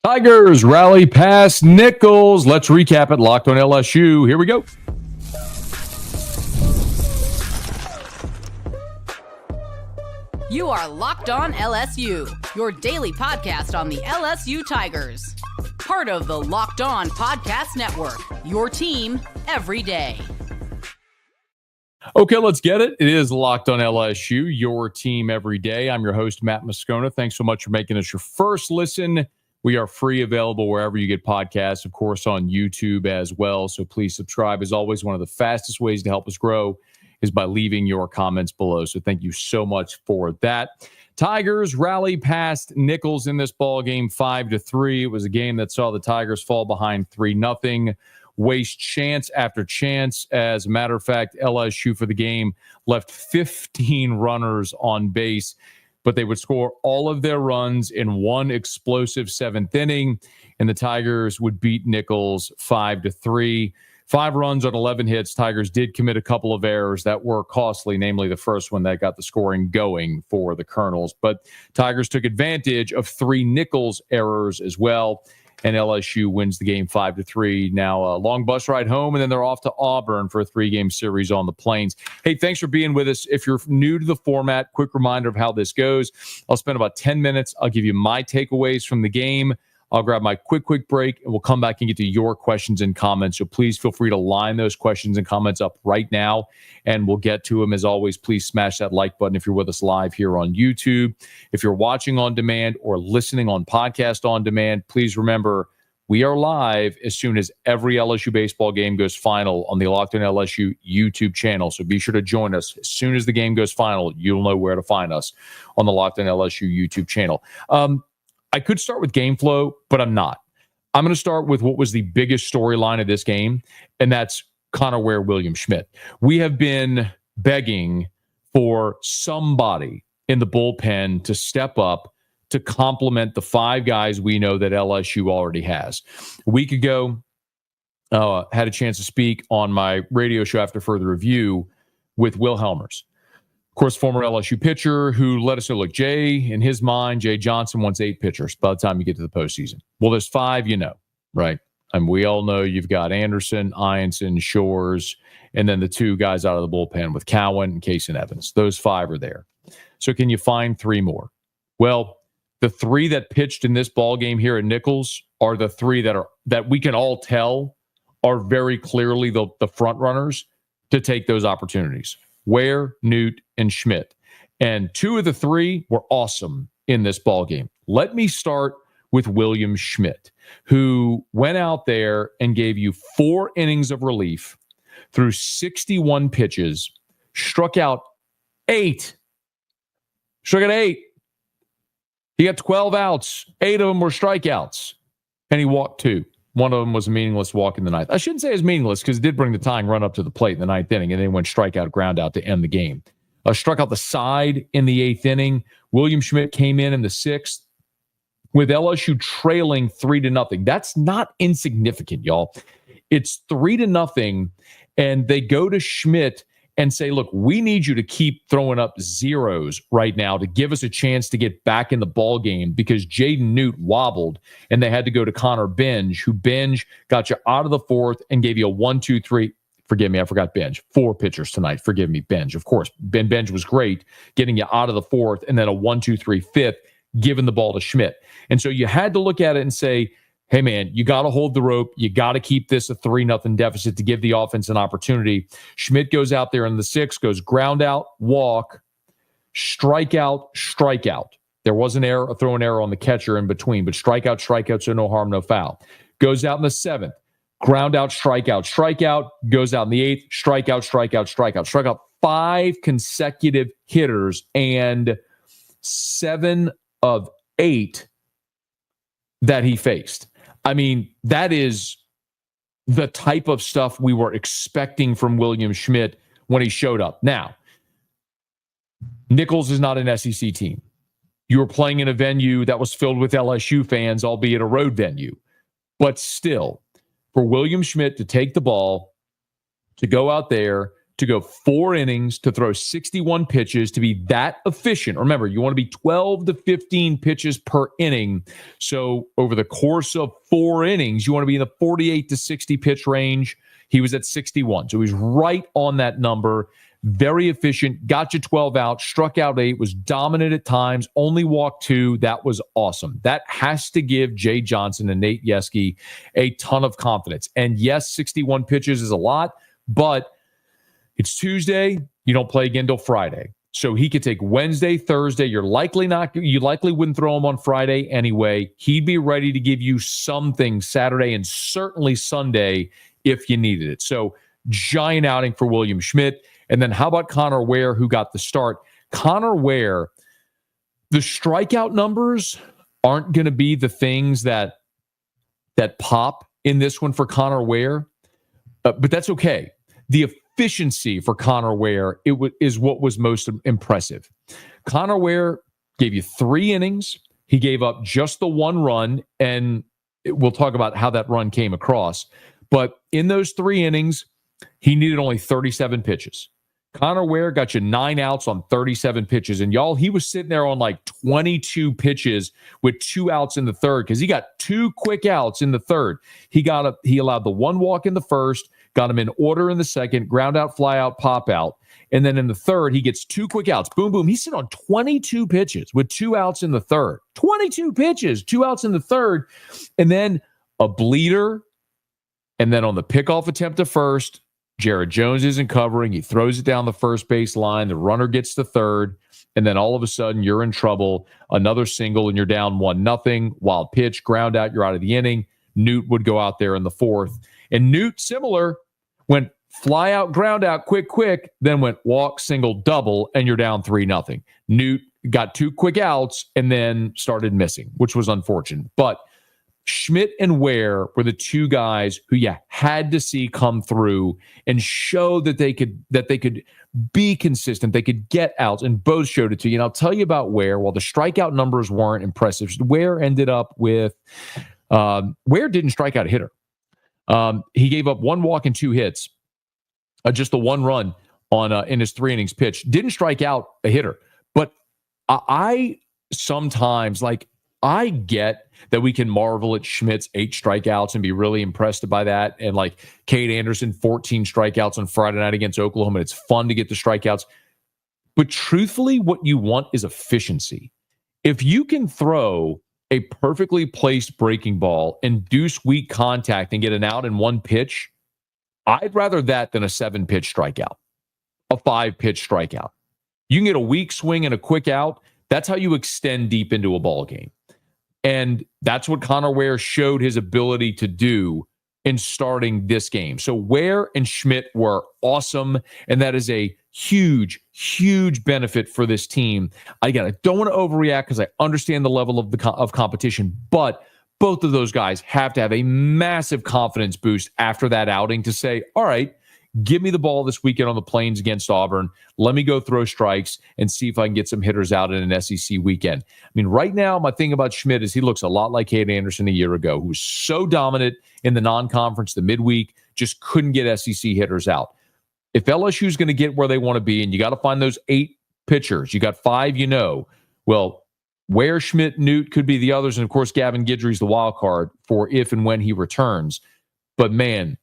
Tigers rally past Nicholls. Let's recap it. Locked on LSU. Here we go. You are Locked On LSU, your daily podcast on the LSU Tigers. Part of the Locked On Podcast Network, your team every day. Okay, let's get it. It is Locked On LSU, your team every day. I'm your host, Matt Moscona. Thanks so much for making us your first listen. We are free, available wherever you get podcasts, of course, on YouTube as well. So please subscribe. As always, one of the fastest ways to help us grow is by leaving your comments below. So thank you so much for that. Tigers rally past Nicholls in this ball game 5-3. It was a game that saw the Tigers fall behind 3-0, waste chance after chance. As a matter of fact, LSU for the game left 15 runners on base, but they would score all of their runs in one explosive seventh inning, and the Tigers would beat Nicholls 5-3. 5 runs on 11 hits. Tigers did commit a couple of errors that were costly, namely the first one that got the scoring going for the Colonels. But Tigers took advantage of 3 Nicholls errors as well, and LSU wins the game 5-3. Now a long bus ride home, and then they're off to Auburn for a 3-game series on the Plains. Hey, thanks for being with us. If you're new to the format, quick reminder of how this goes. I'll spend about 10 minutes. I'll give you my takeaways from the game. I'll grab my quick break, and we'll come back and get to your questions and comments. So please feel free to line those questions and comments up right now, and we'll get to them. As always, please smash that like button if you're with us live here on YouTube. If you're watching on demand or listening on podcast on demand, please remember we are live as soon as every LSU baseball game goes final on the Locked On LSU YouTube channel. So be sure to join us. As soon as the game goes final, you'll know where to find us on the Locked On LSU YouTube channel. I could start with game flow, but I'm not. I'm going to start with what was the biggest storyline of this game, and that's Ware and William Schmidt. We have been begging for somebody in the bullpen to step up to complement the 5 guys we know that LSU already has. A week ago, had a chance to speak on my radio show After Further Review with Will Helmers. Of course, former LSU pitcher who let us know, look, in his mind, Jay Johnson wants 8 pitchers by the time you get to the postseason. Well, there's 5, right? And we all know you've got Anderson, Ianson, Shores, and then the 2 guys out of the bullpen with Cowan and Case and Evans. Those 5 are there. So can you find 3 more? Well, the 3 that pitched in this ball game here at Nicholls are the 3 that we can all tell are very clearly the front runners to take those opportunities. Ware, Newt, and Schmidt. And 2 of the 3 were awesome in this ball game. Let me start with William Schmidt, who went out there and gave you 4 innings of relief through 61 pitches, struck out 8. He got 12 outs. 8 of them were strikeouts, and he walked 2. One of them was a meaningless walk in the ninth. I shouldn't say it was meaningless because it did bring the tying run up to the plate in the 9th inning, and then went strikeout, ground out to end the game. Struck out the side in the 8th inning. William Schmidt came in the 6th with LSU trailing 3-0. That's not insignificant, y'all. It's 3-0, and they go to Schmidt and say, look, we need you to keep throwing up zeros right now to give us a chance to get back in the ball game, because Jaden Newt wobbled and they had to go to Connor Benj, who got you out of the 4th and gave you a 1-2-3. Forgive me, I forgot Benj. 4 pitchers tonight. Forgive me, Benj. Of course, Benj was great, getting you out of the 4th, and then a 1-2-3 5th, giving the ball to Schmidt. And so you had to look at it and say, hey, man, you got to hold the rope. You got to keep this a 3-0 deficit to give the offense an opportunity. Schmidt goes out there in the 6th, goes ground out, walk, strikeout. There was a throw error on the catcher in between, but strikeout, so no harm, no foul. Goes out in the 7th, ground out, strikeout, goes out in the 8th, strikeout. Struck out 5 consecutive hitters, and 7 of 8 that he faced. I mean, that is the type of stuff we were expecting from William Schmidt when he showed up. Now, Nicholls is not an SEC team. You were playing in a venue that was filled with LSU fans, albeit a road venue. But still, for William Schmidt to take the ball, to go out there, to go 4 innings, to throw 61 pitches, to be that efficient. Remember, you want to be 12 to 15 pitches per inning. So over the course of 4 innings, you want to be in the 48 to 60 pitch range. He was at 61. So he's right on that number. Very efficient, got you 12 out, struck out 8, was dominant at times, only walked 2. That was awesome. That has to give Jay Johnson and Nate Yeskie a ton of confidence. And yes, 61 pitches is a lot, but it's Tuesday. You don't play again till Friday. So he could take Wednesday, Thursday. You likely wouldn't throw him on Friday anyway. He'd be ready to give you something Saturday and certainly Sunday if you needed it. So giant outing for William Schmidt. And then how about Connor Ware, who got the start? Connor Ware, the strikeout numbers aren't going to be the things that pop in this one for Connor Ware, but that's okay. The efficiency for Connor Ware is what was most impressive. Connor Ware gave you 3 innings. He gave up just the 1 run, and we'll talk about how that run came across. But in those 3 innings, he needed only 37 pitches. Connor Ware got you 9 outs on 37 pitches. And y'all, he was sitting there on like 22 pitches with 2 outs in the third because he got 2 quick outs in the third. He allowed the 1 walk in the first, got him in order in the second, ground out, fly out, pop out. And then in the third, he gets 2 quick outs. Boom, boom. He's sitting on 22 pitches with 2 outs in the third. 22 pitches, 2 outs in the third. And then a bleeder. And then on the pickoff attempt to first, Jared Jones isn't covering. He throws it down the first base line. The runner gets to third. And then all of a sudden, you're in trouble. Another single, and you're down 1-0. Wild pitch, ground out, you're out of the inning. Newt would go out there in the 4th. And Newt, similar, went fly out, ground out, quick, then went walk, single, double, and you're down 3-0. Newt got 2 quick outs and then started missing, which was unfortunate. But Schmidt and Ware were the 2 guys who you had to see come through and show that they could be consistent. They could get outs, and both showed it to you. And I'll tell you about Ware. While the strikeout numbers weren't impressive, Ware ended up with Ware didn't strike out a hitter. He gave up 1 walk and 2 hits, just the 1 run on in his 3 innings pitch. Didn't strike out a hitter, but I sometimes I get that we can marvel at Schmidt's 8 strikeouts and be really impressed by that. And like Cade Anderson, 14 strikeouts on Friday night against Oklahoma. And it's fun to get the strikeouts. But truthfully, what you want is efficiency. If you can throw a perfectly placed breaking ball, induce weak contact, and get an out in 1 pitch, I'd rather that than a 7-pitch strikeout, a 5-pitch strikeout. You can get a weak swing and a quick out. That's how you extend deep into a ball game. And that's what Connor Ware showed his ability to do in starting this game. So Ware and Schmidt were awesome, and that is a huge, huge benefit for this team. Again, I don't want to overreact because I understand the level of competition, but both of those guys have to have a massive confidence boost after that outing to say, all right, give me the ball this weekend on the Plains against Auburn. Let me go throw strikes and see if I can get some hitters out in an SEC weekend. I mean, right now, my thing about Schmidt is he looks a lot like Cade Anderson a year ago, who was so dominant in the non-conference, the midweek, just couldn't get SEC hitters out. If LSU is going to get where they want to be, and you got to find those 8 pitchers, you got 5, well, Ware, Schmidt, Newt could be the others, and of course, Gavin Guidry's the wild card for if and when he returns. But man,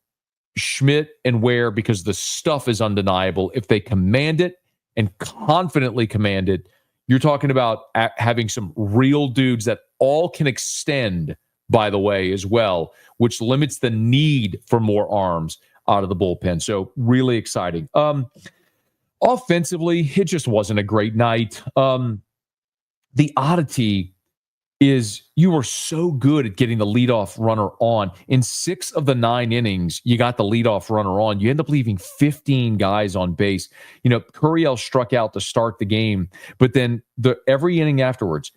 Schmidt and Ware, because the stuff is undeniable. If they command it and confidently command it, you're talking about having some real dudes that all can extend, by the way, as well, which limits the need for more arms out of the bullpen. So really exciting. Offensively, it just wasn't a great night. The oddity is you were so good at getting the leadoff runner on. In 6 of the 9 innings, you got the leadoff runner on. You end up leaving 15 guys on base. Curiel struck out to start the game, but then every inning afterwards,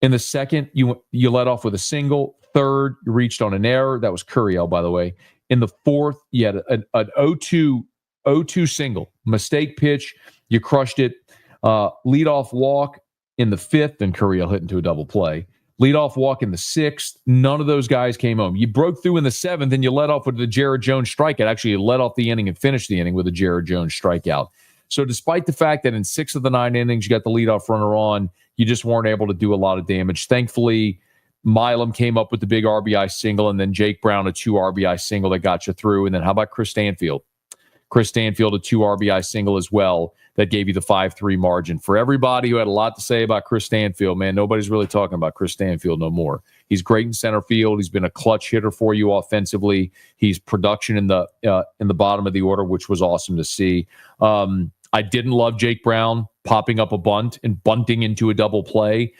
in the second, you let off with a single. Third, you reached on an error. That was Curiel, by the way. In the 4th, you had an 0-2 single. Mistake pitch, you crushed it. Leadoff walk in the 5th, and Curiel hit into a double play. leadoff walk in the 6th. None of those guys came home. You broke through in the 7th, and you let off with the Jared Jones strikeout. Actually, you let off the inning and finished the inning with a Jared Jones strikeout. So despite the fact that in 6 of the 9 innings you got the leadoff runner on, you just weren't able to do a lot of damage. Thankfully, Milam came up with the big RBI single, and then Jake Brown, a 2 RBI single that got you through. And then how about Chris Stanfield? Chris Stanfield, a 2 RBI single as well that gave you the 5-3 margin. For everybody who had a lot to say about Chris Stanfield, man, nobody's really talking about Chris Stanfield no more. He's great in center field. He's been a clutch hitter for you offensively. He's production in the bottom of the order, which was awesome to see. I didn't love Jake Brown popping up a bunt and bunting into a double play.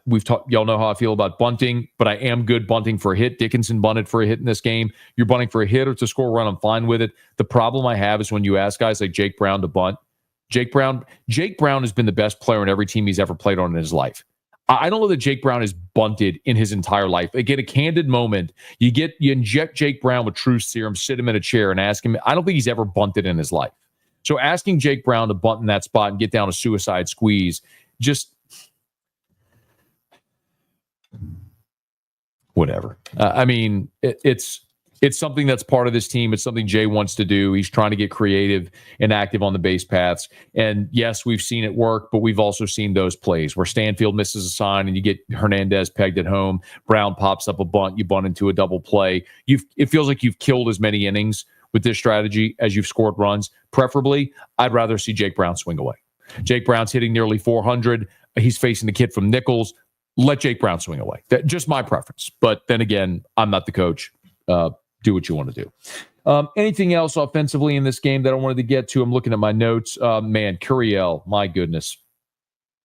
We've talked. Y'all know how I feel about bunting, but I am good bunting for a hit. Dickinson bunted for a hit in this game. You're bunting for a hit or to score a run, I'm fine with it. The problem I have is when you ask guys like Jake Brown to bunt. Jake Brown has been the best player on every team he's ever played on in his life. I don't know that Jake Brown has bunted in his entire life. Again, a candid moment. You inject Jake Brown with truth serum, sit him in a chair, and ask him. I don't think he's ever bunted in his life. So asking Jake Brown to bunt in that spot and get down a suicide squeeze, just whatever. It's something that's part of this team. It's something Jay wants to do. He's trying to get creative and active on the base paths. And yes, we've seen it work, but we've also seen those plays where Stanfield misses a sign and you get Hernandez pegged at home. Brown pops up a bunt. You bunt into a double play. It feels like you've killed as many innings with this strategy as you've scored runs. Preferably, I'd rather see Jake Brown swing away. Jake Brown's hitting nearly 400. He's facing the kid from Nicholls. Let Jake Brown swing away. That's just my preference. But then again, I'm not the coach. Do what you want to do. Anything else offensively in this game that I wanted to get to? I'm looking at my notes. Curiel, my goodness,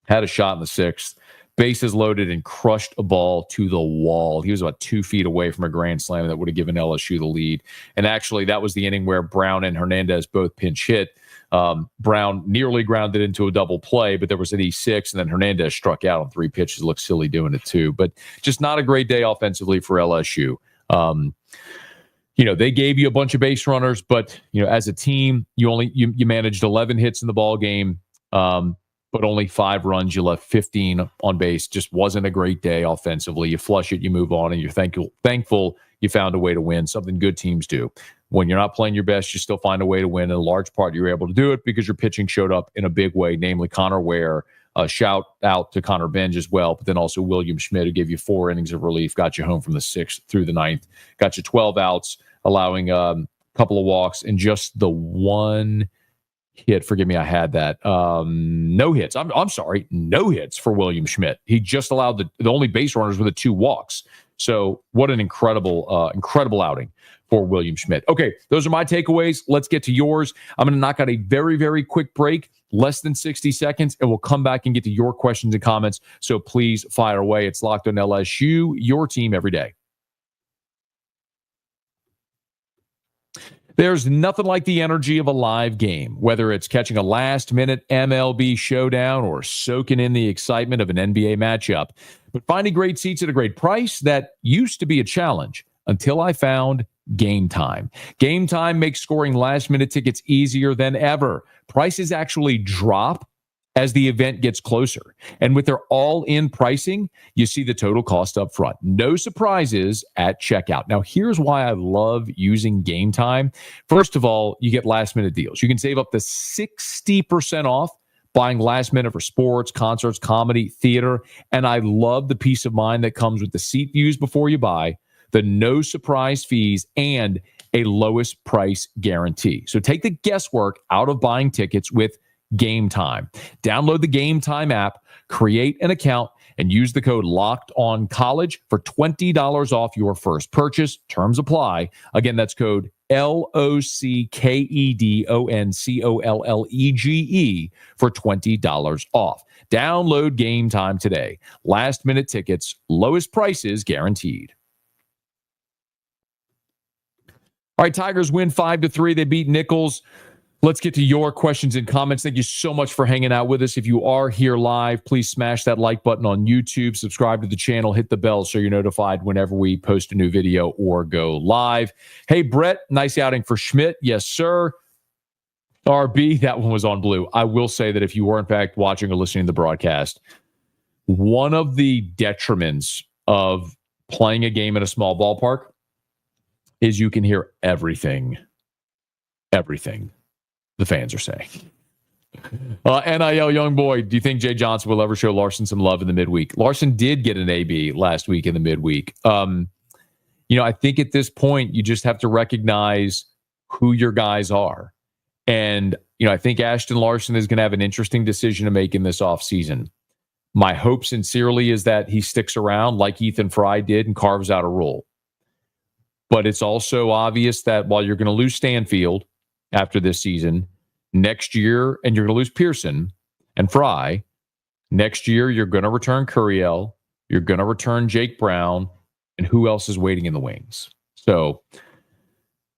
had a shot in the 6th. Bases loaded and crushed a ball to the wall. He was about 2 feet away from a grand slam that would have given LSU the lead. And actually, that was the inning where Brown and Hernandez both pinch hit. Brown nearly grounded into a double play, but there was an E6, and then Hernandez struck out on 3 pitches. Looked silly doing it too. But just not a great day offensively for LSU. They gave you a bunch of base runners, but as a team, you managed 11 hits in the ball game. But only 5 runs. You left 15 on base. Just wasn't a great day offensively. You flush it, you move on, and you're thankful you found a way to win, something good teams do. When you're not playing your best, you still find a way to win. In a large part, you're able to do it because your pitching showed up in a big way, namely Connor Ware. Shout out to Connor Benj as well, but then also William Schmidt, who gave you 4 innings of relief, got you home from the 6th through the 9th, got you 12 outs, allowing a couple of walks, and just the 1 hit. Forgive me, I had that. No hits. I'm sorry, no hits for William Schmidt. He just allowed the only base runners with the 2 walks. So what an incredible outing for William Schmidt. Okay, those are my takeaways. Let's get to yours. I'm going to knock out a very, very quick break, less than 60 seconds, and we'll come back and get to your questions and comments. So please fire away. It's Locked on LSU, your team every day. There's nothing like the energy of a live game, whether it's catching a last-minute MLB showdown or soaking in the excitement of an NBA matchup. But finding great seats at a great price, that used to be a challenge until I found Gametime. Gametime makes scoring last-minute tickets easier than ever. Prices actually drop as the event gets closer. And with their all-in pricing, you see the total cost up front. No surprises at checkout. Now, here's why I love using Gametime. First of all, you get last-minute deals. You can save up to 60% off buying last minute for sports, concerts, comedy, theater. And I love the peace of mind that comes with the seat views before you buy, the no surprise fees, and a lowest price guarantee. So take the guesswork out of buying tickets with Gametime. Download the Gametime app, create an account, and use the code LOCKEDONCollege for $20 off your first purchase. Terms apply. Again, that's code LOCKEDONCOLLEGE for $20 off. Download Gametime today. Last minute tickets, lowest prices guaranteed. All right, Tigers win 5-3. They beat Nicholls. Let's get to your questions and comments. Thank you so much for hanging out with us. If you are here live, please smash that like button on YouTube, subscribe to the channel, hit the bell so you're notified whenever we post a new video or go live. Hey, Brett, nice outing for Schmidt. Yes, sir. RB, that one was on blue. I will say that if you were, in fact, watching or listening to the broadcast, one of the detriments of playing a game in a small ballpark is you can hear everything the fans are saying. NIL young boy, do you think Jay Johnson will ever show Larson some love in the midweek? Larson did get an AB last week in the midweek. I think at this point, you just have to recognize who your guys are. And, I think Ashton Larson is going to have an interesting decision to make in this offseason. My hope sincerely is that he sticks around like Ethan Fry did and carves out a role. But it's also obvious that while you're going to lose Stanfield after this season, next year, and you're going to lose Pearson and Fry, next year you're going to return Curiel, you're going to return Jake Brown, and who else is waiting in the wings? So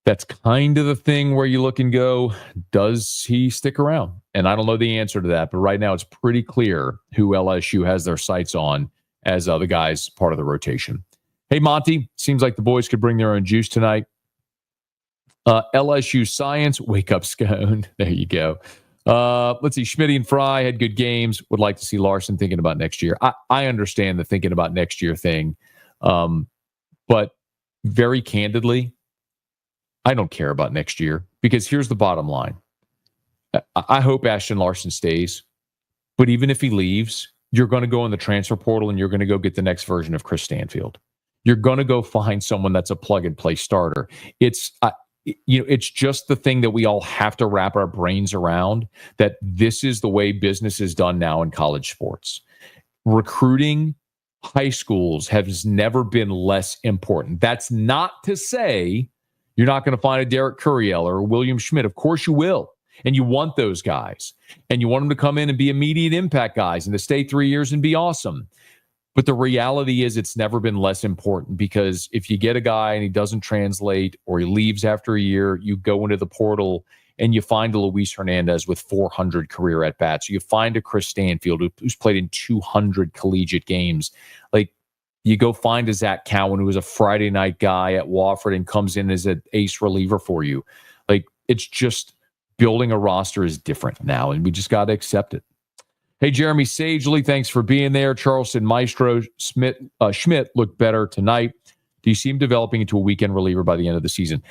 that's kind of the thing where you look and go, does he stick around? And I don't know the answer to that, but right now it's pretty clear who LSU has their sights on as the guys part of the rotation. Hey, Monty, seems like the boys could bring their own juice tonight. LSU Science, wake up scone. There you go. Let's see. Schmidt and Fry had good games. Would like to see Larson thinking about next year. I understand the thinking about next year thing. But very candidly, I don't care about next year because here's the bottom line. I hope Ashton Larson stays, but even if he leaves, you're going to go in the transfer portal and you're going to go get the next version of Chris Stanfield. You're going to go find someone that's a plug and play starter. It's just the thing that we all have to wrap our brains around, that this is the way business is done now in college sports. Recruiting high schools has never been less important. That's not to say you're not going to find a Derek Curiel or a William Schmidt. Of course you will. And you want those guys. And you want them to come in and be immediate impact guys and to stay 3 years and be awesome. But the reality is it's never been less important, because if you get a guy and he doesn't translate or he leaves after a year, you go into the portal and you find a Luis Hernandez with 400 career at-bats. You find a Chris Stanfield who's played in 200 collegiate games. Like, you go find a Zach Cowan who was a Friday night guy at Wofford and comes in as an ace reliever for you. Like, it's just building a roster is different now, and we just got to accept it. Hey, Jeremy Sagely, thanks for being there. Charleston Maestro Schmidt looked better tonight. Do you see him developing into a weekend reliever by the end of the season?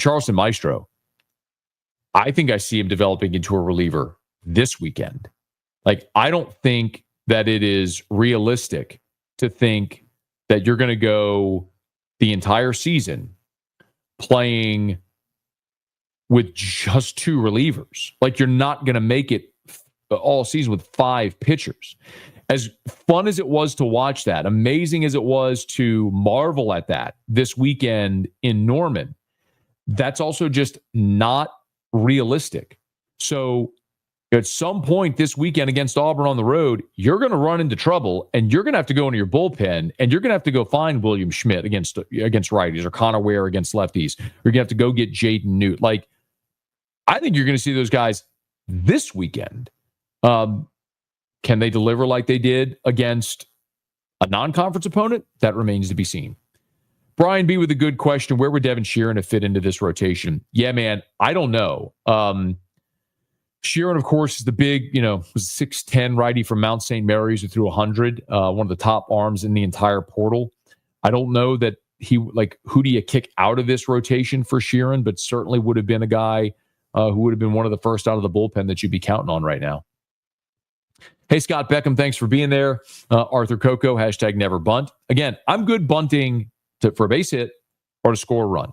Charleston Maestro, I think I see him developing into a reliever this weekend. Like, I don't think that it is realistic to think that you're going to go the entire season playing with just 2 relievers. Like, you're not going to make it all season with 5 pitchers. As fun as it was to watch that, amazing as it was to marvel at that this weekend in Norman, that's also just not realistic. So at some point this weekend against Auburn on the road, you're going to run into trouble, and you're going to have to go into your bullpen, and you're going to have to go find William Schmidt against righties, or Connor Ware against lefties. You're going to have to go get Jaden Newt. Like, I think you're going to see those guys this weekend. Can they deliver like they did against a non-conference opponent? That remains to be seen. Brian B. with a good question. Where would Devin Sheeran have fit into this rotation? Yeah, man, I don't know. Sheeran, of course, is the big, was 6'10" righty from Mount St. Mary's who threw 100, one of the top arms in the entire portal. I don't know that who do you kick out of this rotation for Sheeran, but certainly would have been a guy who would have been one of the first out of the bullpen that you'd be counting on right now. Hey, Scott Beckham, thanks for being there. Arthur Coco, #never bunt. Again, I'm good bunting for a base hit or to score a run.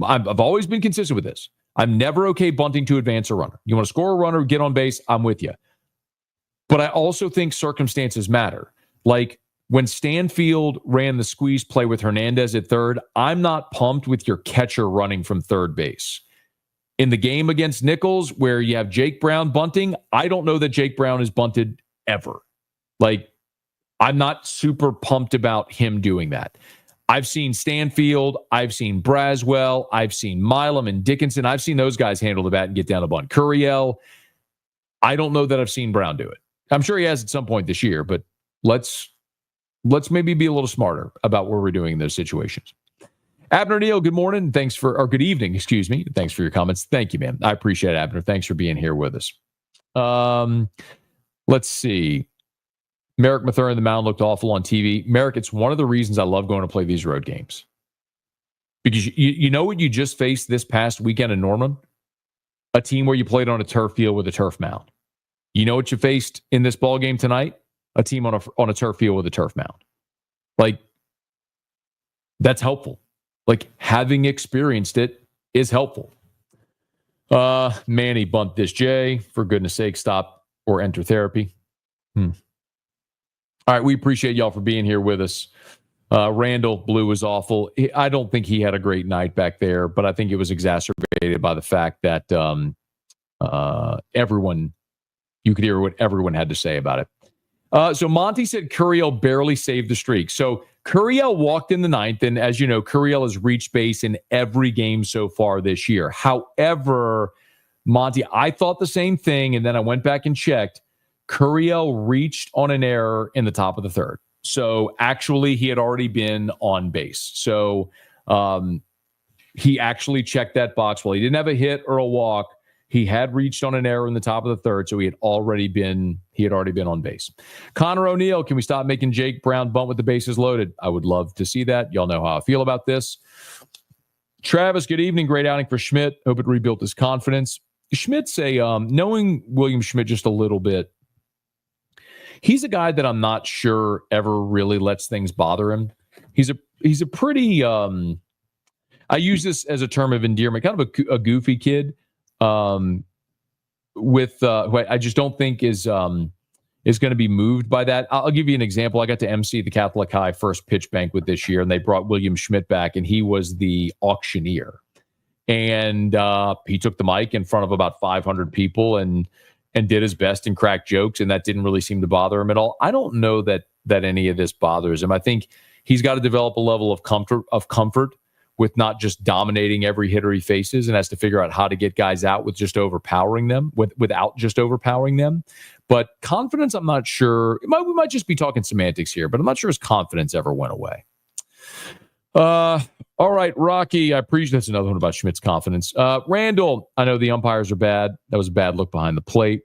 I've always been consistent with this. I'm never okay bunting to advance a runner. You want to score a runner, get on base, I'm with you. But I also think circumstances matter. Like when Stanfield ran the squeeze play with Hernandez at third, I'm not pumped with your catcher running from third base. In the game against Nicholls, where you have Jake Brown bunting, I don't know that Jake Brown is bunted ever. Like, I'm not super pumped about him doing that. I've seen Stanfield, I've seen Braswell, I've seen Milam and Dickinson. I've seen those guys handle the bat and get down a bunt. Curiel, I don't know that I've seen Brown do it. I'm sure he has at some point this year, but let's maybe be a little smarter about what we're doing in those situations. Abner Neal, good morning. Good evening, excuse me. Thanks for your comments. Thank you, man. I appreciate it, Abner. Thanks for being here with us. Let's see. Merrick Mathurin, the mound looked awful on TV. Merrick, it's one of the reasons I love going to play these road games. Because you know what you just faced this past weekend in Norman? A team where you played on a turf field with a turf mound. You know what you faced in this ball game tonight? A team on a turf field with a turf mound. Like, that's helpful. Like, having experienced it is helpful. Manny bumped this Jay. For goodness sake, stop or enter therapy. All right, we appreciate y'all for being here with us. Randall, blue was awful. I don't think he had a great night back there, but I think it was exacerbated by the fact that you could hear what everyone had to say about it. So Monty said Curiel barely saved the streak. So Curiel walked in the ninth, and as you know, Curiel has reached base in every game so far this year. However, Monty, I thought the same thing, and then I went back and checked. Curiel reached on an error in the top of the third. So actually, he had already been on base. So he actually checked that box. Well, he didn't have a hit or a walk. He had reached on an error in the top of the third, so he had already been on base. Connor O'Neill, can we stop making Jake Brown bunt with the bases loaded? I would love to see that. Y'all know how I feel about this. Travis, good evening. Great outing for Schmidt. Hope it rebuilt his confidence. Schmidt's knowing William Schmidt just a little bit, he's a guy that I'm not sure ever really lets things bother him. He's a pretty, I use this as a term of endearment, kind of a goofy kid. Who I just don't think is going to be moved by that. I'll give you an example. I got to MC the Catholic High first pitch banquet this year, and they brought William Schmidt back, and he was the auctioneer. And he took the mic in front of about 500 people and did his best and cracked jokes, and that didn't really seem to bother him at all. I don't know that any of this bothers him. I think he's got to develop a level of comfort with not just dominating every hitter he faces, and has to figure out how to get guys out with just overpowering them, without just overpowering them. But confidence, I'm not sure. We might just be talking semantics here, but I'm not sure his confidence ever went away. All right, Rocky, I appreciate that's another one about Schmidt's confidence. Randall, I know the umpires are bad. That was a bad look behind the plate.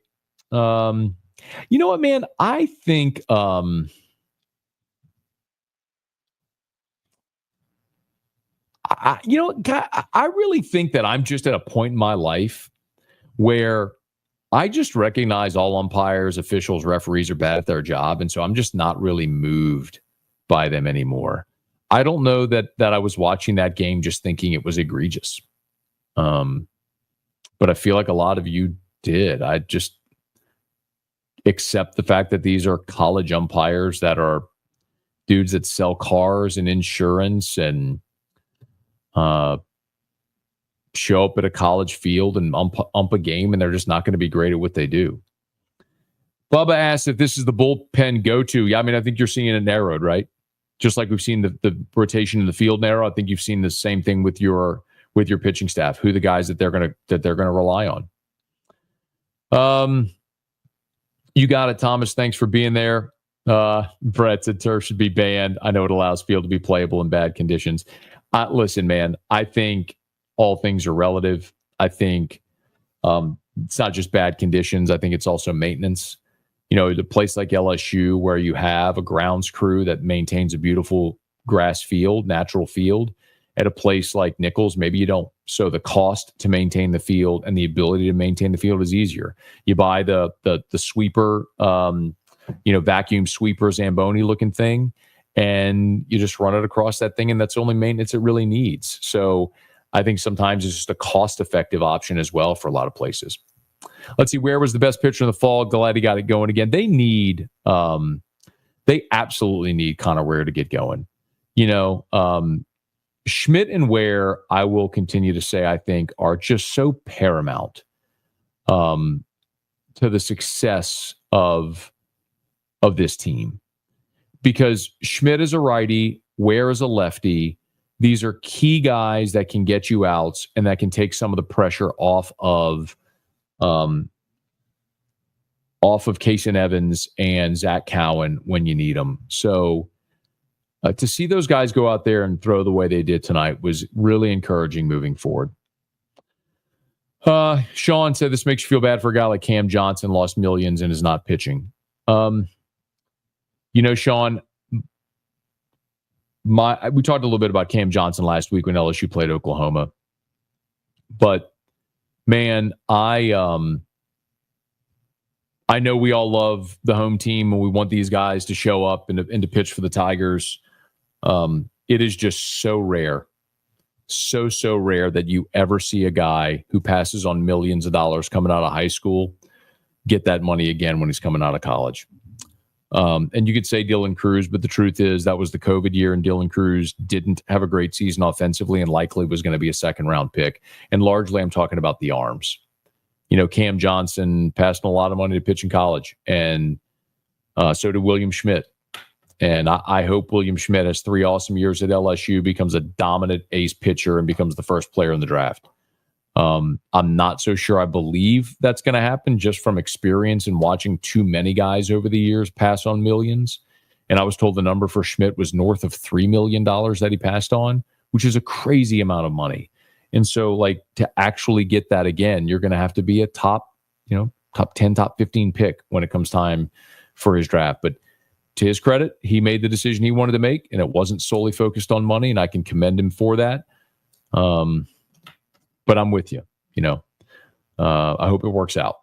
You know what, man? I think I really think that I'm just at a point in my life where I just recognize all umpires, officials, referees are bad at their job. And so I'm just not really moved by them anymore. I don't know that I was watching that game just thinking it was egregious. But I feel like a lot of you did. I just accept the fact that these are college umpires that are dudes that sell cars and insurance and show up at a college field and ump a game, and they're just not going to be great at what they do. Bubba asked if this is the bullpen go-to. Yeah, I mean, I think you're seeing it narrowed, right? Just like we've seen the rotation in the field narrow. I think you've seen the same thing with your pitching staff, who the guys that they're gonna rely on. You got it, Thomas. Thanks for being there. Brett said turf should be banned. I know it allows field to be playable in bad conditions. Listen, man, I think all things are relative. I think it's not just bad conditions. I think it's also maintenance. You know, the place like LSU where you have a grounds crew that maintains a beautiful grass field, natural field. At a place like Nicholls, maybe you don't. So the cost to maintain the field and the ability to maintain the field is easier. You buy the sweeper, vacuum sweeper Zamboni looking thing, and you just run it across that thing, and that's the only maintenance it really needs. So I think sometimes it's just a cost-effective option as well for a lot of places. Let's see, where was the best pitcher in the fall? Glad he got it going again. They absolutely need Connor Ware to get going. Schmidt and Ware, I will continue to say, I think, are just so paramount to the success of this team. Because Schmidt is a righty, Ware is a lefty. These are key guys that can get you outs and that can take some of the pressure off of Kason Evans and Zach Cowan when you need them. So to see those guys go out there and throw the way they did tonight was really encouraging moving forward. Sean said, this makes you feel bad for a guy like Cam Johnson, lost millions and is not pitching. Sean, we talked a little bit about Cam Johnson last week when LSU played Oklahoma. But, man, I know we all love the home team and we want these guys to show up and to pitch for the Tigers. It is just so rare, so rare that you ever see a guy who passes on millions of dollars coming out of high school get that money again when he's coming out of college. And you could say Dylan Cruz, but the truth is that was the COVID year, and Dylan Cruz didn't have a great season offensively and likely was going to be a second-round pick. And largely I'm talking about the arms. Cam Johnson passed on a lot of money to pitch in college, and so did William Schmidt. And I hope William Schmidt has 3 awesome years at LSU, becomes a dominant ace pitcher, and becomes the first player in the draft. I'm not so sure I believe that's going to happen just from experience and watching too many guys over the years pass on millions. And I was told the number for Schmidt was north of $3 million that he passed on, which is a crazy amount of money. And so, to actually get that again, you're going to have to be a top 10, top 15 pick when it comes time for his draft. But to his credit, he made the decision he wanted to make, and it wasn't solely focused on money, and I can commend him for that. But I'm with you. I hope it works out.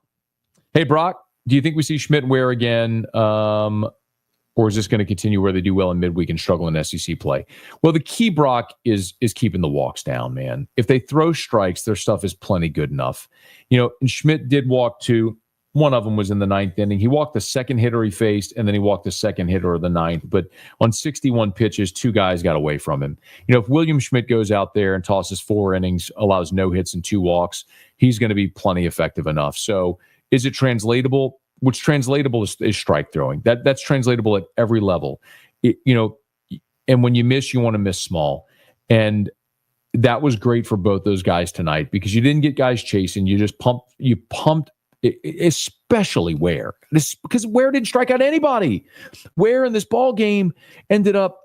Hey, Brock, do you think we see Schmidt and Ware again? Or is this going to continue where they do well in midweek and struggle in SEC play? Well, the key, Brock, is keeping the walks down, man. If they throw strikes, their stuff is plenty good enough. And Schmidt did walk 2. One of them was in the 9th inning. He walked the second hitter he faced, and then he walked the second hitter of the 9th. But on 61 pitches, 2 guys got away from him. If William Schmidt goes out there and tosses 4 innings, allows no hits and 2 walks, he's going to be plenty effective enough. So is it translatable? What's translatable is strike throwing. That's translatable at every level. And when you miss, you want to miss small. And that was great for both those guys tonight because you didn't get guys chasing. You just pumped. Especially Ware, because Ware didn't strike out anybody. Ware in this ball game ended up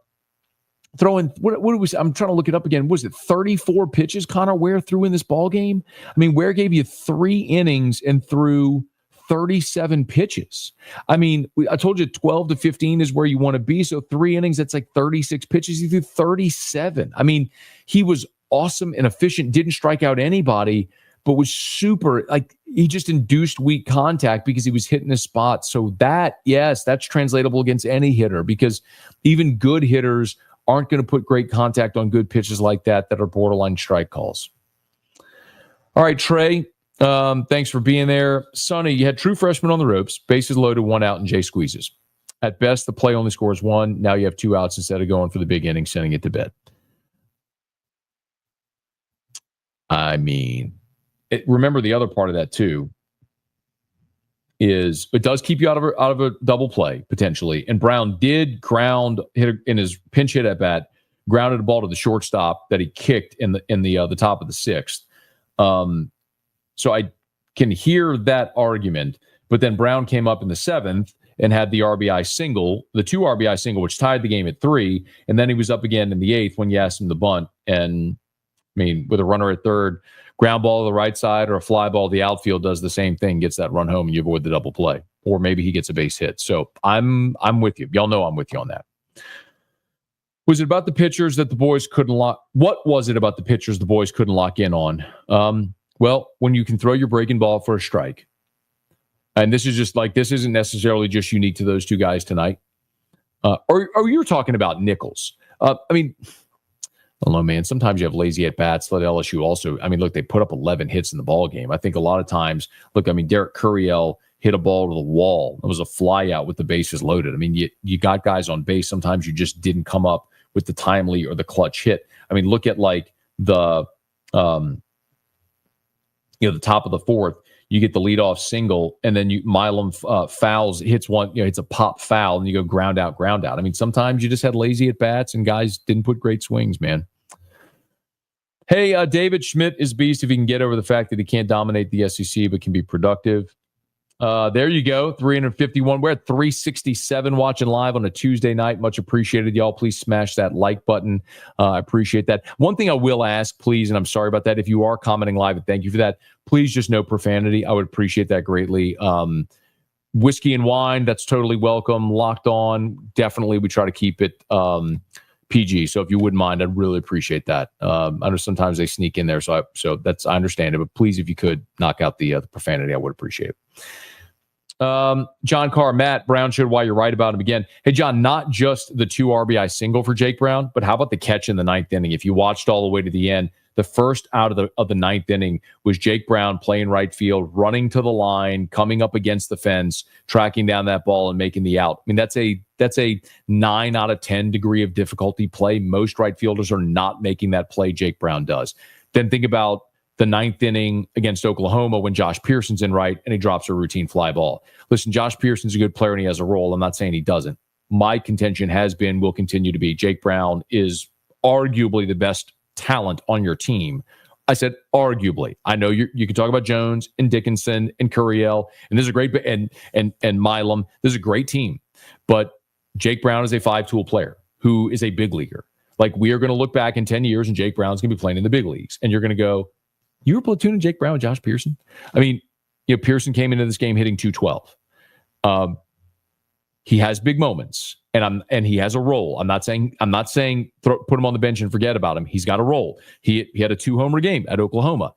throwing what was I'm trying to look it up again. Was it 34 pitches Connor Ware threw in this ball game? I mean, Ware gave you 3 innings and threw 37 pitches. I mean, I told you 12 to 15 is where you want to be. So 3 innings, that's like 36 pitches. He threw 37. I mean, he was awesome and efficient. Didn't strike out anybody, but was super, he just induced weak contact because he was hitting his spot. So that's translatable against any hitter because even good hitters aren't going to put great contact on good pitches like that are borderline strike calls. All right, Trey, thanks for being there. Sonny, you had true freshman on the ropes, bases loaded, 1 out, and Jay squeezes. At best, the play only scores 1. Now you have 2 outs instead of going for the big inning, sending it to bed. I mean... remember the other part of that too is it does keep you out of a double play potentially. And Brown did hit in his pinch hit at bat, grounded a ball to the shortstop that he kicked in the top of the 6th. So I can hear that argument, but then Brown came up in the 7th and had the RBI single, the 2 RBI single, which tied the game at 3. And then he was up again in the 8th when you asked him to bunt. And I mean, with a runner at third, ground ball to the right side or a fly ball to the outfield does the same thing, gets that run home, and you avoid the double play. Or maybe he gets a base hit. So I'm with you. Y'all know I'm with you on that. Was it about the pitchers that the boys couldn't lock? What was it about the pitchers the boys couldn't lock in on? Well, when you can throw your breaking ball for a strike, and this isn't necessarily just unique to those 2 guys tonight. Or you're talking about Nicholls. I mean, I don't know, man. Sometimes you have lazy at-bats. Let LSU also, I mean, look, they put up 11 hits in the ball game. I think a lot of times, Derek Curiel hit a ball to the wall. It was a fly out with the bases loaded. I mean, you got guys on base. Sometimes you just didn't come up with the timely or the clutch hit. I mean, look at the top of the 4th. You get the leadoff single, and then Milam fouls, hits one, hits a pop foul, and you go ground out. I mean, sometimes you just had lazy at-bats, and guys didn't put great swings, man. Hey, David Schmidt is beast if he can get over the fact that he can't dominate the SEC but can be productive. There you go, 351. We're at 367 watching live on a Tuesday night. Much appreciated, y'all. Please smash that like button. I appreciate that. One thing I will ask, please, and I'm sorry about that, if you are commenting live, and thank you for that, please just no profanity. I would appreciate that greatly. whiskey and wine, that's totally welcome. Locked On, definitely we try to keep it PG. So if you wouldn't mind, I'd really appreciate that. I know sometimes they sneak in there, so I understand it. But please, if you could knock out the profanity, I would appreciate it. John Carr, Matt Brown showed why you're right about him again. Hey, John, not just the 2 RBI single for Jake Brown, but how about the catch in the 9th inning? If you watched all the way to the end, the first out of the 9th inning was Jake Brown playing right field, running to the line, coming up against the fence, tracking down that ball and making the out. I mean, that's a 9 out of 10 degree of difficulty play. Most right fielders are not making that play Jake Brown does. Then think about the 9th inning against Oklahoma when Josh Pearson's in right and he drops a routine fly ball. Listen, Josh Pearson's a good player and he has a role. I'm not saying he doesn't. My contention has been, will continue to be, Jake Brown is arguably the best talent on your team. I said arguably. I know you can talk about Jones and Dickinson and Curiel, and this is a great and Milam. This is a great team, but Jake Brown is a 5-tool player who is a big leaguer. Like, we are going to look back in 10 years and Jake Brown's going to be playing in the big leagues, and you're going to go, you were platooning Jake Brown with Josh Pearson? I mean, Pearson came into this game hitting 212. He has big moments, and he has a role. I'm not saying put him on the bench and forget about him. He's got a role. He had a 2-homer game at Oklahoma,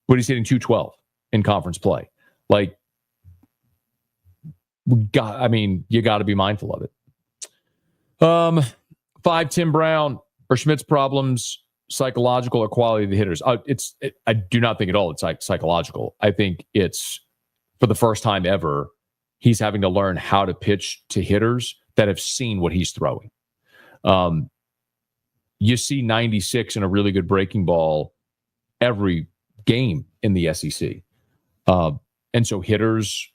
but he's hitting 212 in conference play. Like, you got to be mindful of it. 5, Tim Brown, are Schmidt's problems psychological or quality of the hitters? I do not think at all it's psychological. I think it's, for the first time ever, he's having to learn how to pitch to hitters that have seen what he's throwing. You see 96 in a really good breaking ball every game in the SEC. And so hitters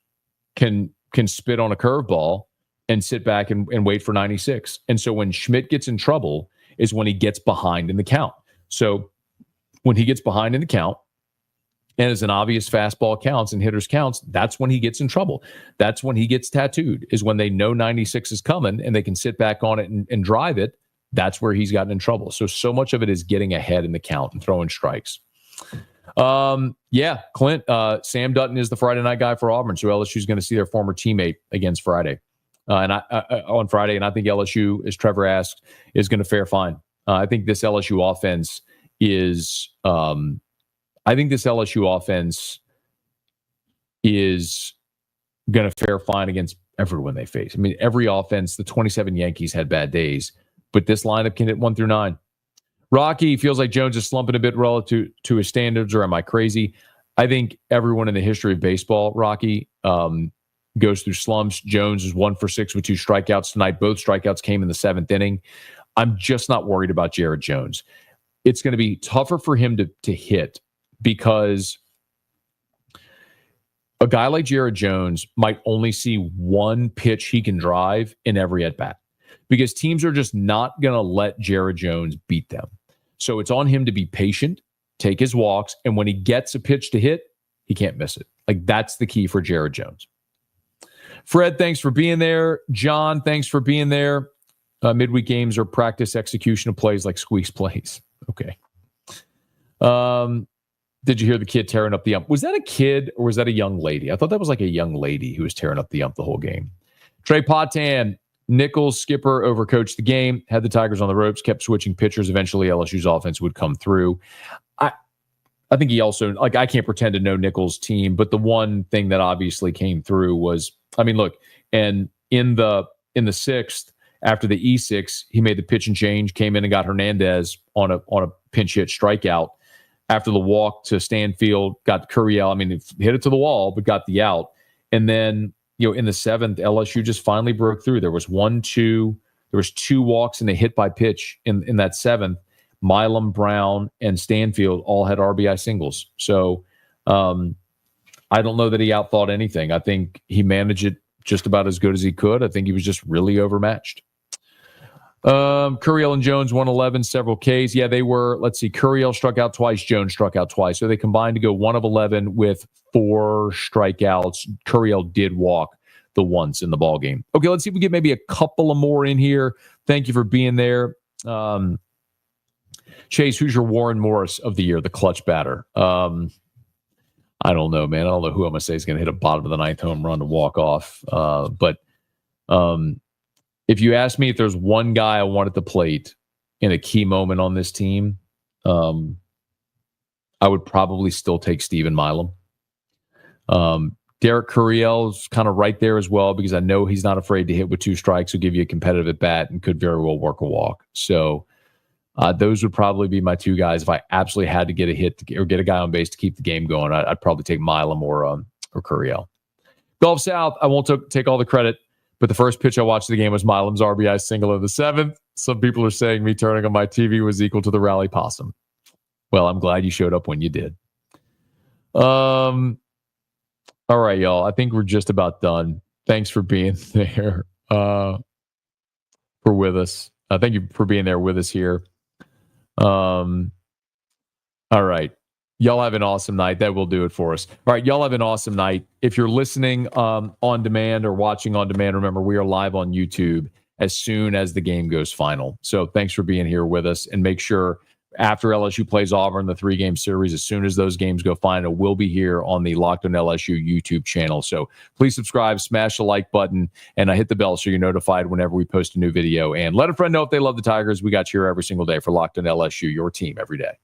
can spit on a curveball and sit back and wait for 96. And so when Schmidt gets in trouble is when he gets behind in the count. So when he gets behind in the count, and as an obvious fastball counts and hitters counts, that's when he gets in trouble. That's when he gets tattooed, is when they know 96 is coming and they can sit back on it and drive it. That's where he's gotten in trouble. So much of it is getting ahead in the count and throwing strikes. Clint, Sam Dutton is the Friday night guy for Auburn. So LSU is going to see their former teammate against Friday. On Friday. And I think LSU, as Trevor asked, is going to fare fine. I think this LSU offense is going to fare fine against everyone they face. I mean, every offense, the 27 Yankees had bad days, but this lineup can hit 1 through 9. Rocky feels like Jones is slumping a bit relative to his standards, or am I crazy? I think everyone in the history of baseball, Rocky, goes through slumps. Jones is 1 for 6 with 2 strikeouts tonight. Both strikeouts came in the 7th inning. I'm just not worried about Jared Jones. It's going to be tougher for him to hit, because a guy like Jared Jones might only see 1 pitch he can drive in every at-bat, because teams are just not going to let Jared Jones beat them. So it's on him to be patient, take his walks, and when he gets a pitch to hit, he can't miss it. Like, that's the key for Jared Jones. Fred, thanks for being there. John, thanks for being there. Midweek games are practice execution of plays like squeeze plays. Okay. Did you hear the kid tearing up the ump? Was that a kid or was that a young lady? I thought that was like a young lady who was tearing up the ump the whole game. Trey Potan, Nicholls, skipper, overcoached the game, had the Tigers on the ropes, kept switching pitchers. Eventually, LSU's offense would come through. I think he also, like, I can't pretend to know Nicholls' team, but the one thing that obviously came through was, I mean, look, and in the 6th, after the E6, he made the pitch and change, came in and got Hernandez on a pinch hit strikeout. After the walk to Stanfield, got Curiel. I mean, hit it to the wall, but got the out. And then, in the 7th, LSU just finally broke through. There was 2 walks and a hit by pitch in that 7th. Milam, Brown, and Stanfield all had RBI singles. So I don't know that he outthought anything. I think he managed it just about as good as he could. I think he was just really overmatched. Curiel and Jones 111, several Ks. Yeah, they were. Let's see. Curiel struck out twice. Jones struck out twice. So they combined to go 1 of 11 with 4 strikeouts. Curiel did walk the once in the ball game. Okay, let's see if we get maybe a couple of more in here. Thank you for being there. Chase, who's your Warren Morris of the year, the clutch batter? I'm I don't know, man. I don't know who I'm going to say is going to hit a bottom of the ninth home run to walk off. But if you ask me if there's one guy I want at the plate in a key moment on this team, I would probably still take Steven Milam. Derek Curiel's kind of right there as well, because I know he's not afraid to hit with 2 strikes, will give you a competitive at bat and could very well work a walk. So those would probably be my 2 guys. If I absolutely had to get a hit or get a guy on base to keep the game going, I'd probably take Milam or Curiel. Gulf South, I won't take all the credit, but the first pitch I watched of the game was Milam's RBI single in the 7th. Some people are saying me turning on my TV was equal to the rally possum. Well, I'm glad you showed up when you did. All right, y'all. I think we're just about done. Thanks for being there with us. Thank you for being there with us here. All right. Y'all have an awesome night. That will do it for us. All right. Y'all have an awesome night. If you're listening on demand or watching on demand, remember, we are live on YouTube as soon as the game goes final. So thanks for being here with us, and make sure after LSU plays Auburn, the 3-game series, as soon as those games go final, we'll be here on the Locked On LSU YouTube channel. So please subscribe, smash the like button, and hit the bell so you're notified whenever we post a new video. And let a friend know if they love the Tigers. We got you here every single day for Locked On LSU, your team every day.